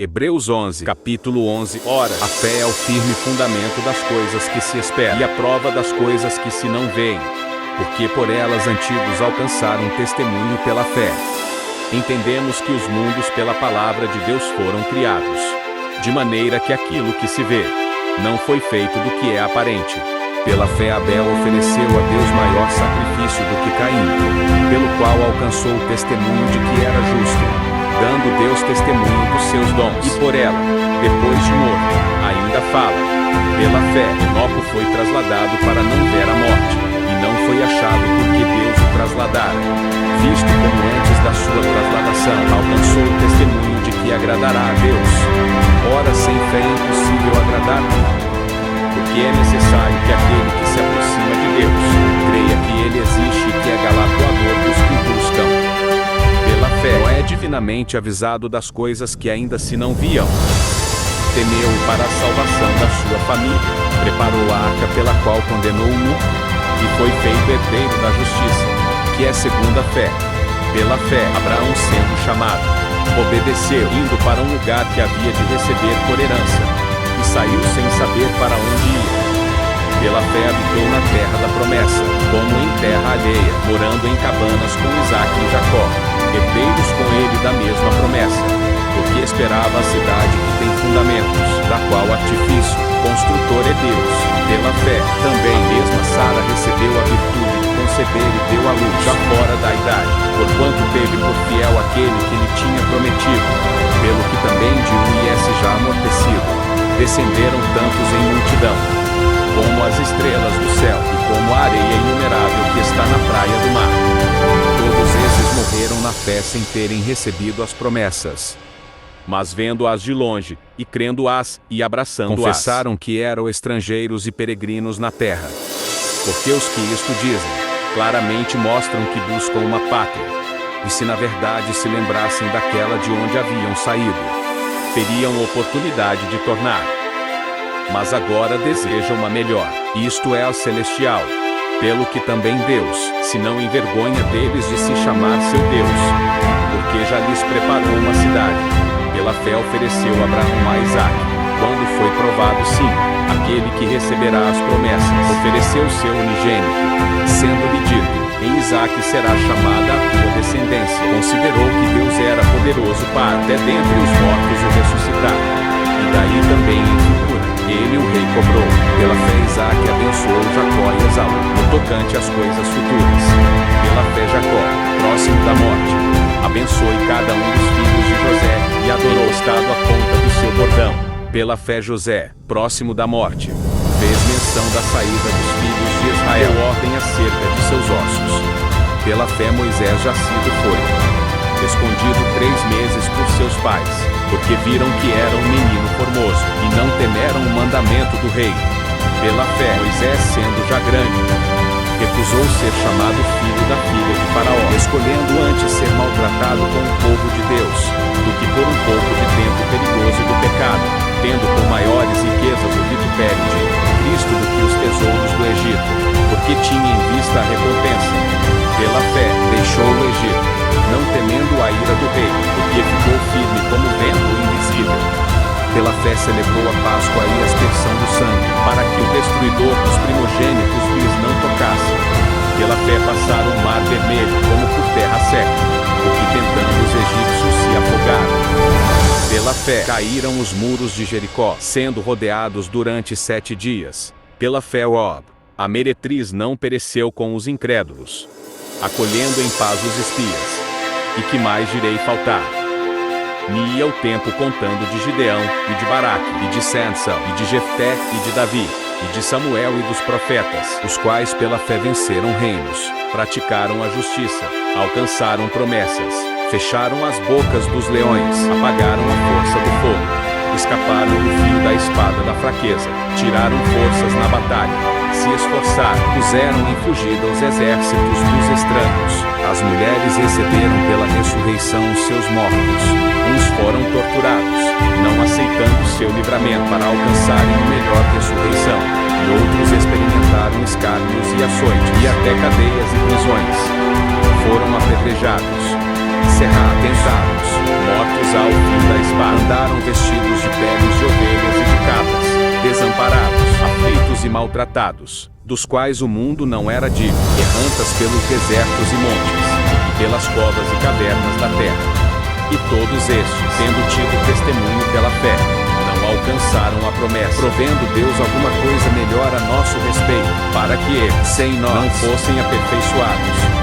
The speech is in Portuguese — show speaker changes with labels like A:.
A: Hebreus 11, capítulo 11. Ora, a fé é o firme fundamento das coisas que se esperam e a prova das coisas que se não veem, porque por elas antigos alcançaram testemunho pela fé. Entendemos que os mundos pela palavra de Deus foram criados, de maneira que aquilo que se vê não foi feito do que é aparente. Pela fé Abel ofereceu a Deus maior sacrifício do que Caim, pelo qual alcançou o testemunho de que era justo, dando Deus testemunho dos seus dons. E por ela, depois de morto, ainda fala. Pela fé, Enoco foi trasladado para não ver a morte, e não foi achado porque Deus o trasladara, visto como antes da sua trasladação alcançou o testemunho de que agradará a Deus. Ora, sem fé é impossível agradar, porque é necessário que aquele que se aproxima de Deus creia que Ele existe e que é galardoador dos que o buscam. Pela fé, Noé é divinamente avisado das coisas que ainda se não viam. Temeu para a salvação da sua família, preparou a arca pela qual condenou o mundo, e foi feito herdeiro da justiça, que é segundo a fé. Pela fé, Abraão, sendo chamado, obedeceu, indo para um lugar que havia de receber por herança, e saiu sem saber para onde ia. Pela fé habitou na terra da promessa, como em terra alheia, morando em cabanas com Isaque e Jacó, herdeiros com ele da mesma promessa, porque esperava a cidade que tem fundamentos, da qual artifício, construtor é Deus. Pela fé, também mesma Sara recebeu a virtude de conceber e deu à luz, já fora da idade, porquanto teve por fiel aquele que lhe tinha prometido, pelo que também de um já amortecido, descenderam tantos em multidão, como as estrelas do céu, e como a areia inumerável que está na praia do mar. Todos esses morreram na fé sem terem recebido as promessas, mas vendo-as de longe, e crendo-as, e abraçando-as, confessaram que eram estrangeiros e peregrinos na terra. Porque os que isto dizem, claramente mostram que buscam uma pátria, e se na verdade se lembrassem daquela de onde haviam saído, teriam oportunidade de tornar. Mas agora desejam uma melhor, isto é a celestial, pelo que também Deus se não envergonha deles de se chamar seu Deus, porque já lhes preparou uma cidade. Pela fé ofereceu Abraão a Isaque, quando foi provado sim, aquele que receberá as promessas, ofereceu seu unigênito, sendo-lhe dito, em Isaque será chamada a tua descendência. Considerou que Deus era poderoso para até dentre os mortos o ressuscitar, e daí também em figura, ele o rei cobrou. Pela fé Isaque abençoou Jacó e Esaú, no tocante às coisas futuras. Pela fé Jacó, próximo da morte, abençoe cada um dos filhos de José, e adorou estado à ponta do seu bordão. Pela fé José, próximo da morte, fez menção da saída dos filhos de Israel, deu ordem acerca de seus ossos. Pela fé Moisés jascido foi, escondido 3 meses por seus pais, porque viram que era um menino formoso, e não temeram o mandamento do rei. Pela fé Moisés, sendo já grande, recusou ser chamado filho da filha de Faraó, escolhendo antes ser maltratado com o povo de Deus, do que por um pouco de tempo perigoso do pecado, tendo por maiores riquezas o vitupério de Cristo do que os tesouros do Egito, porque tinha em vista a recompensa. Pela fé deixou o Egito, não temendo a ira do rei, porque ficou firme como vento invisível. Pela fé celebrou a Páscoa e a aspersão do sangue, para que o destruidor dos primogênitos lhes não tocasse. Pela fé passaram o mar vermelho como por terra seca, porque tentando os egípcios se afogaram. Pela fé caíram os muros de Jericó, sendo rodeados durante 7 dias. Pela fé Ob, a meretriz, não pereceu com os incrédulos, acolhendo em paz os espias. E que mais direi faltar? Nia o tempo contando de Gideão, e de Baraque, e de Sansão, e de Jefté, e de Davi, e de Samuel e dos profetas, os quais pela fé venceram reinos, praticaram a justiça, alcançaram promessas, fecharam as bocas dos leões, apagaram a força do fogo, escaparam do fio da espada da fraqueza, tiraram forças na batalha, se esforçaram, puseram em fugida os exércitos dos estranhos. As mulheres receberam pela ressurreição os seus mortos, uns foram torturados, não aceitando seu livramento para alcançarem a melhor ressurreição, e outros experimentaram escárnios e açoite, e até cadeias e prisões. Foram apedrejados, cerrados, tentados, mortos ao fim da espada. Andaram vestidos de peles de ovelhas e de cabras, desamparados, aflitos e maltratados, dos quais o mundo não era digno, errantas pelos desertos e montes, e pelas covas e cavernas da terra. E todos estes, tendo tido testemunho pela fé, não alcançaram a promessa, provendo Deus alguma coisa melhor a nosso respeito, para que eles, sem nós, não fossem aperfeiçoados.